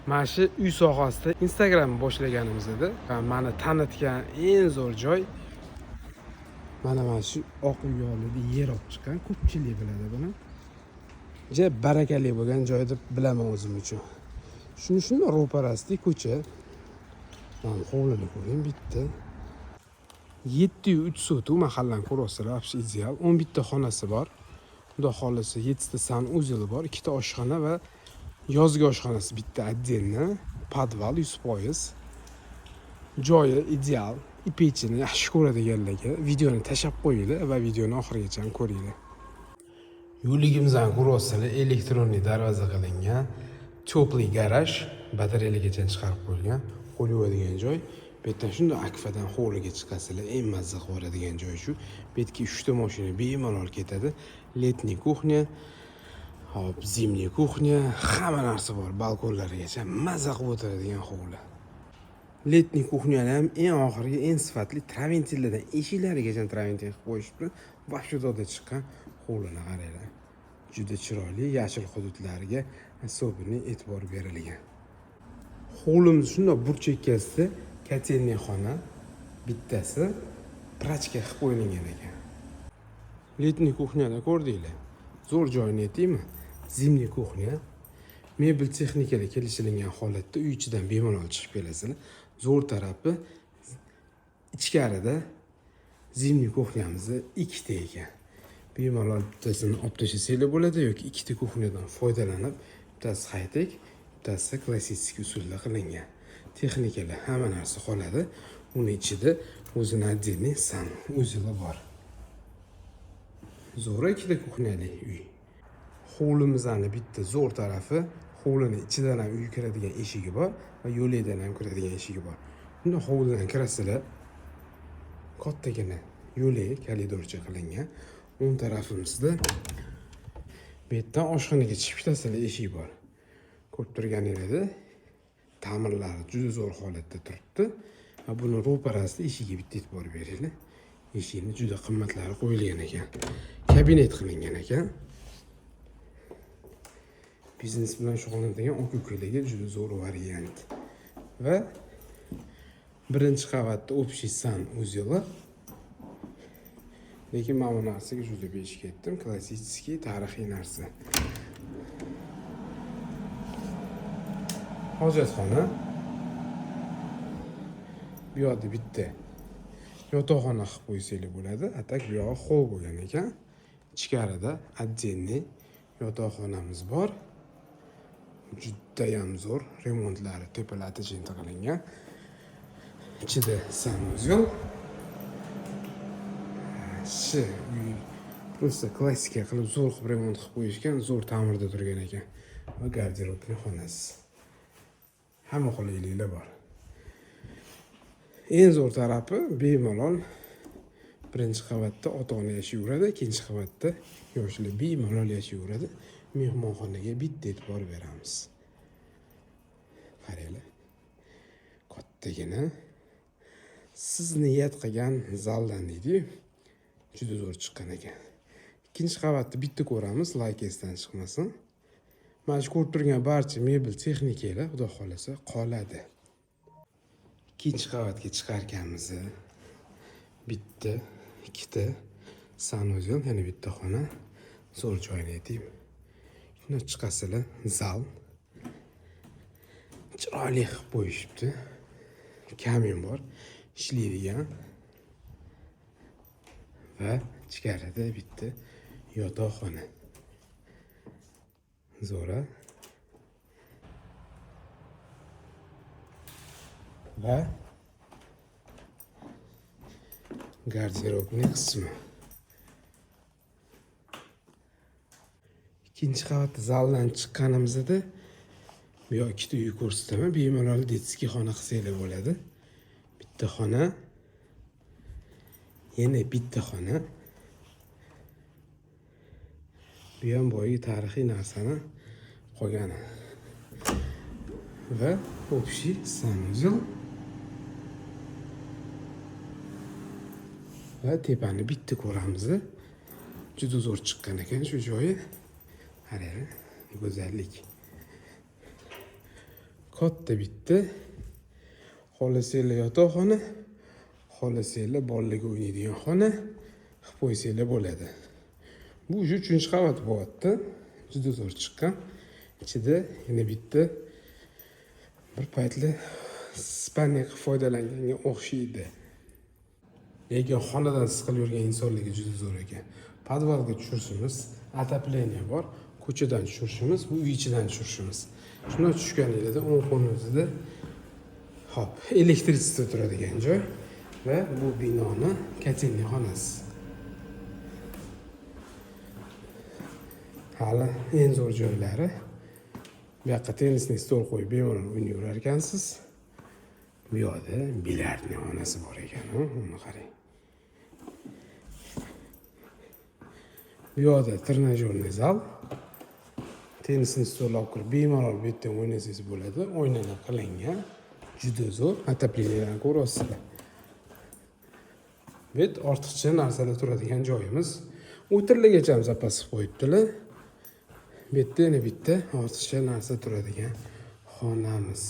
Mana shu uy sohasida Instagram boshlaganimiz edi. Meni tanitgan eng zo'r joy mana shu oq uy oldida yer olib chiqqan. Ko'pchilik biladi buni. Barakali bo'lgan joy deb bilaman o'zim uchun. Shuni ro'parasida ko'cha. Mana hovlini ko'ring, bitta 703 sotuv mahallan ko'rasizlar, absolut ideal. 11 ta xonasi bor. Xudo xolisa 7 ta sanuzel bor, 2 ta oshxona va yozgi oshxonasi bitta отдельно, podval 100%. Joyi ideal. Ipechini yaxshi ko'radiganlarga videoni tashlab qo'yinglar va videoni oxirigacha ko'ringlar. Yo'ligimizdan ko'rasizlar, elektronli darvoza qilingan, teplый garaj, batareyagacha chiqarib qo'yilgan, qo'l yuvadigan joy. Bu yerdan shunday akfadan hovliga chiqasizlar, eng mazza qiladigan joy shu. Bu yerga 3 ta mashina bemalol ketadi. Letniy kuxnya, hop, zimniy kuxnya, hamma narsa bor. Balkonlarigacha mazza qilib o'tiradigan hovli. Letniy kuxnyani ham eng oxirgi, eng sifatli traventillardan eshiklarigacha traventil qilib qo'yishibdi. Vashudada chiqqan hovlini qaranglar. Juda chiroyli, yashil hududlarga особенный e'tibor berilgan. Hovlimiz shunday burchakkasida kotelniy xona, bittasi prachka qilib qo'yilgan ekan. Letniy kuxnyani ko'rdinglar. Zo'r joyini aytaymi? Zimniy kuxnya. Mebel texnikaga kelishilgan holatda uy ichidan bemalol chiqib kelasizlar. Zo'r tarafi ichkarida zimniy kuxnyamizda 2 ta ekan. Bemalol bittasini olib tashlasangiz bo'ladi yoki 2 ta kuxnyadan foydalanib, bittasi high-tech, bittasi klassik usulda qilingan. Texnikalar hamma narsa qoladi. Uni ichida o'zini отдельный sanuzel bor. Zo'r 2 ta kuxnyali uy. Hovlimizning bitta zo'r tarafi, hovlining ichidan ham uy kiradigan eshigi bor va yo'lakdan ham kiradigan eshigi bor. Bunda hovlidan kirasizlar, kattagina yo'lak koridorcha qilingan. O'ng tarafimizda bu yerdan oshxonaga chiqib ketasizlar, eshik bor. Ko'rib turganingizda ta'mirlari juda zo'r holatda turibdi. Va buni ro'parasida eshigiga bitta e'tibor beringlar. Eshikni juda qimmatlari qo'yilgan ekan. Kabinet qilingan ekan. Biznes bilan shug'ullanadigan aka-ukalarga juda zo'r variant. Va birinchi qavatda общий sanuzel. Lekin men bu narsaga juda besh ketdim. Klassik, tarixiy narsa. Hojatxona. Bu yerda bitta yotoqxona qilib qo'ysangiz bo'ladi. Atak bu yoq hol bo'lgan ekan. Ichkarida отдельный yotoqxonamiz bor. Juda ham zo'r, remontlari tepalati jinta qilingan. Ichida sanuzel. Просто klassika qilib zo'r qilib remont qilib qo'yishgan, zo'r ta'mirda turgan ekan. Va garderobni xonasi. Hamma qulayliklar bor. Eng zo'r tarafi bemalol birinchi qavatda ota-ona yashayveradi, ikkinchi qavatda yoshlar bemalol yashayveradi. Mehmonxonaga bitta e'tibor beramiz. Qaranglar. Kattagina siz niyat qilgan zaldan deydi. Juda zo'r chiqqan ekan. Ikkinchi qavatda bitta ko'ramiz, laykesdan chiqmasin. Mana shu ko'rib turgan barcha mebel texnikalar xudo xolasa qoladi. Ikkinchi qavatga chiqarkanmiz. Bitta, ikkita sanuzel, yana bitta xona. Zo'r joyni aytaymi. Shuna chiqasizlar, zal. Chiroyli qilib qo'yishibdi. Kamin bor, ishlaydigan. Va ichkarida bitta yotoqxona. Zo'ra. Va garderobning qismi. Ikkinchi qavatda zaldan chiqqanimizda bu yoq ikkita uy ko'rsataman. Bemalol detskiy xona qilsanglar bo'ladi. Bitta xona. Yana bitta xona. Bu ham boyagi tarixiy narsani qolgani. Va общий sanuzel. Va tepani bitta ko'ramiz. Juda zo'r chiqqan ekan shu joyi. Qarang, go'zallik. katta bitta xohlasanglar yotoqxona, xohlasanglar bolalarga o'ynaydigan xona qilib qo'ysanglar bo'ladi. Bu 3-chi qavat bo'lyapti. Juda zo'r chiqqan. Ichida yana bitta bir paytlar spalniya qilib foydalanganga o'xshaydi. Lekin xonadan siqilib yurgan insonlarga juda zo'r ekan. Podvalga tushirishimiz, atapleniya bor. Ko'chadan tushirishimiz, bu uy ichidan tushirishimiz. Shundan tushganingizda o'ng qo'lingizda hop, elektritsida turadigan joy va bu binoni kotelniy xonasi. Hali eng zo'r joylari. Bu yoqqa tennisni stol qo'yib bemalol o'ynayverar ekansiz. Bu yoqda bilyardning xonasi bor ekan, uni qarang. Bu yoqda trenajyorniy zal. Tennisni stol olib kirib bemalol bu yerdan o'ynasangiz bo'ladi. Oynalar qilingan. Juda zo'r. Atapleniyadan ko'ryapsizlar. Bu ortiqcha narsalar turadigan joyimiz. O'tirlargacha ham zapas qilib qo'yibdilar. Bu yerda yana bitta ortiqcha narsa turadigan xonamiz.